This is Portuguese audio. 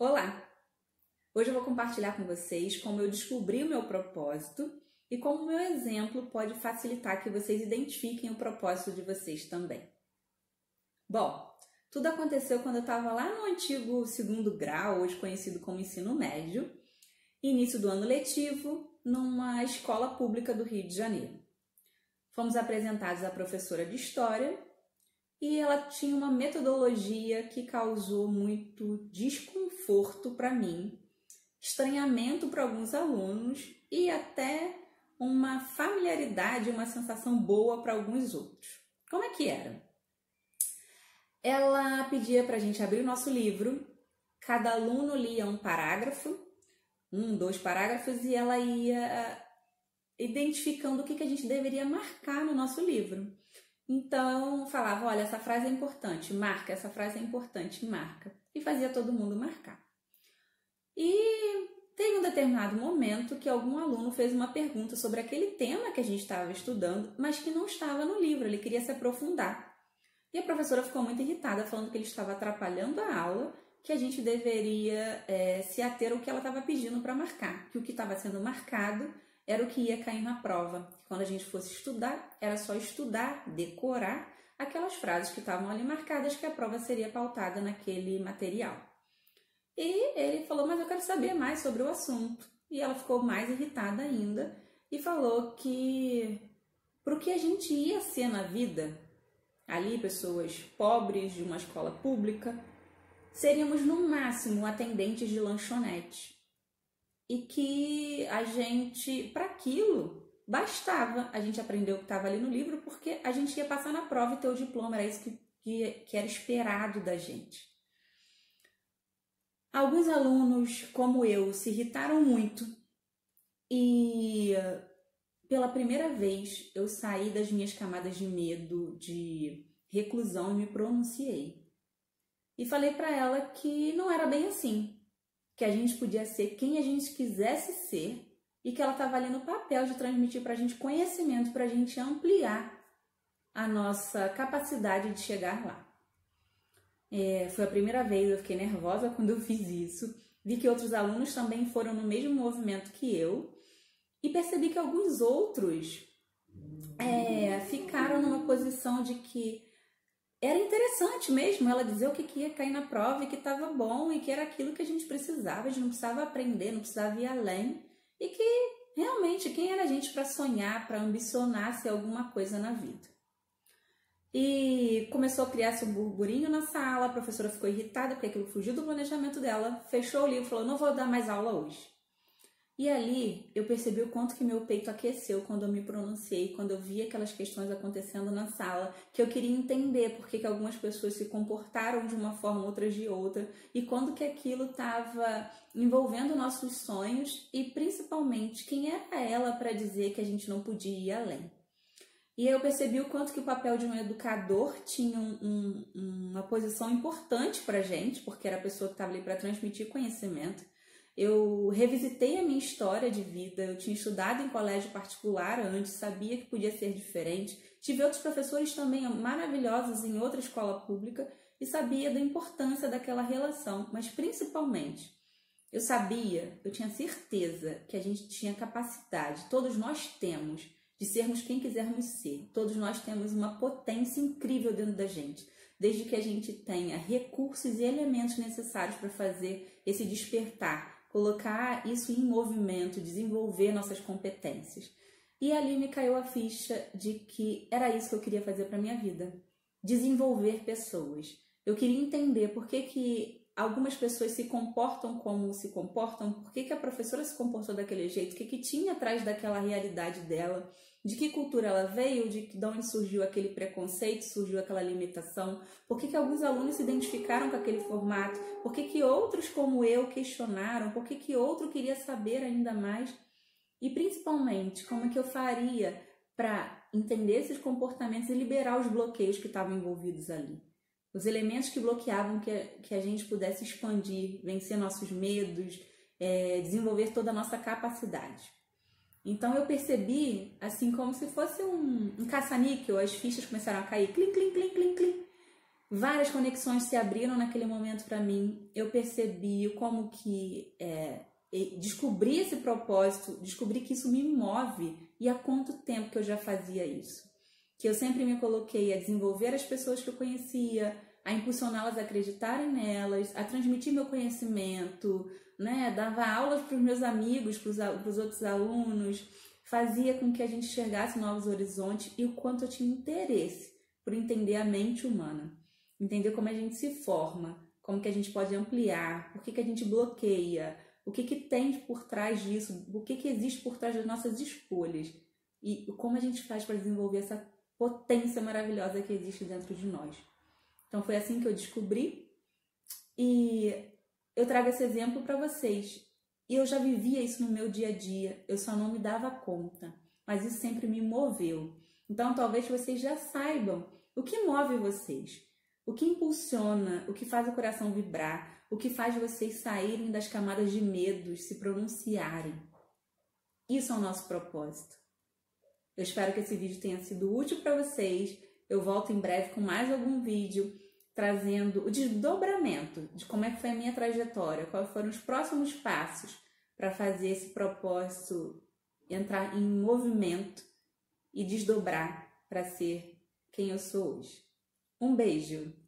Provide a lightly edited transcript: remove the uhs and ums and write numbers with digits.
Olá! Hoje eu vou compartilhar com vocês como eu descobri o meu propósito e como o meu exemplo pode facilitar que vocês identifiquem o propósito de vocês também. Bom, tudo aconteceu quando eu estava lá no antigo segundo grau, hoje conhecido como ensino médio, início do ano letivo, numa escola pública do Rio de Janeiro. Fomos apresentados à professora de História e ela tinha uma metodologia que causou muito desconforto para mim, estranhamento para alguns alunos e até uma familiaridade, uma sensação boa para alguns outros. Como é que era? Ela pedia para a gente abrir o nosso livro, cada aluno lia um parágrafo, 2 parágrafos, e ela ia identificando o que a gente deveria marcar no nosso livro. Então, falava, olha, essa frase é importante, marca, essa frase é importante, marca. E fazia todo mundo marcar. E teve um determinado momento que algum aluno fez uma pergunta sobre aquele tema que a gente estava estudando, mas que não estava no livro, ele queria se aprofundar. E a professora ficou muito irritada, falando que ele estava atrapalhando a aula, que a gente deveria se ater ao que ela estava pedindo para marcar, que o que estava sendo marcado era o que ia cair na prova. Quando a gente fosse estudar, era só estudar, decorar aquelas frases que estavam ali marcadas, que a prova seria pautada naquele material. E ele falou, mas eu quero saber mais sobre o assunto. E ela ficou mais irritada ainda e falou que para o que a gente ia ser na vida, ali pessoas pobres de uma escola pública, seríamos no máximo atendentes de lanchonete. E que a gente, para aquilo, bastava a gente aprender o que estava ali no livro, porque a gente ia passar na prova e ter o diploma, era isso que era esperado da gente. Alguns alunos, como eu, se irritaram muito e pela primeira vez eu saí das minhas camadas de medo, de reclusão e me pronunciei. E falei para ela que não era bem assim, que a gente podia ser quem a gente quisesse ser e que ela estava ali no papel de transmitir para a gente conhecimento, para a gente ampliar a nossa capacidade de chegar lá. Foi a primeira vez, eu fiquei nervosa quando eu fiz isso. Vi que outros alunos também foram no mesmo movimento que eu e percebi que alguns outros ficaram numa posição de que era interessante mesmo ela dizer o que ia cair na prova e que estava bom e que era aquilo que a gente precisava, a gente não precisava aprender, não precisava ir além e que realmente quem era a gente para sonhar, para ambicionar ser alguma coisa na vida. E começou a criar-se um burburinho na sala, a professora ficou irritada porque aquilo fugiu do planejamento dela, fechou o livro e falou, não vou dar mais aula hoje. E ali eu percebi o quanto que meu peito aqueceu quando eu me pronunciei, quando eu vi aquelas questões acontecendo na sala, que eu queria entender por que algumas pessoas se comportaram de uma forma, outras de outra, e quando que aquilo estava envolvendo nossos sonhos e principalmente quem era ela para dizer que a gente não podia ir além. E eu percebi o quanto que o papel de um educador tinha uma posição importante para a gente, porque era a pessoa que estava ali para transmitir conhecimento. Eu revisitei a minha história de vida, eu tinha estudado em colégio particular antes, sabia que podia ser diferente. Tive outros professores também maravilhosos em outra escola pública e sabia da importância daquela relação, mas principalmente eu tinha certeza que a gente tinha capacidade, todos nós temos, de sermos quem quisermos ser. Todos nós temos uma potência incrível dentro da gente, desde que a gente tenha recursos e elementos necessários para fazer esse despertar, colocar isso em movimento, desenvolver nossas competências. E ali me caiu a ficha de que era isso que eu queria fazer para a minha vida, desenvolver pessoas. Eu queria entender por que algumas pessoas se comportam como se comportam, por que a professora se comportou daquele jeito, o que tinha atrás daquela realidade dela, de que cultura ela veio, de onde surgiu aquele preconceito, surgiu aquela limitação, por que alguns alunos se identificaram com aquele formato, por que outros como eu questionaram, por que outro queria saber ainda mais e principalmente como é que eu faria para entender esses comportamentos e liberar os bloqueios que estavam envolvidos ali. Os elementos que bloqueavam que a gente pudesse expandir, vencer nossos medos, desenvolver toda a nossa capacidade. Então eu percebi, assim, como se fosse um caça-níquel, as fichas começaram a cair, clim, clim, clim, clim, clim. Várias conexões se abriram naquele momento para mim. Eu percebi como que descobri esse propósito, descobri que isso me move e há quanto tempo que eu já fazia isso. Que eu sempre me coloquei a desenvolver as pessoas que eu conhecia, a impulsioná-las a acreditarem nelas, a transmitir meu conhecimento, né? Dava aulas para os meus amigos, para os outros alunos, fazia com que a gente enxergasse novos horizontes e o quanto eu tinha interesse por entender a mente humana, entender como a gente se forma, como que a gente pode ampliar, por que a gente bloqueia, o que tem por trás disso, o que existe por trás das nossas escolhas e como a gente faz para desenvolver essa potência maravilhosa que existe dentro de nós. Então foi assim que eu descobri e eu trago esse exemplo para vocês. E eu já vivia isso no meu dia a dia, eu só não me dava conta, mas isso sempre me moveu. Então talvez vocês já saibam o que move vocês, o que impulsiona, o que faz o coração vibrar, o que faz vocês saírem das camadas de medos, se pronunciarem. Isso é o nosso propósito. Eu espero que esse vídeo tenha sido útil para vocês. Eu volto em breve com mais algum vídeo trazendo o desdobramento de como é que foi a minha trajetória, quais foram os próximos passos para fazer esse propósito entrar em movimento e desdobrar para ser quem eu sou hoje. Um beijo!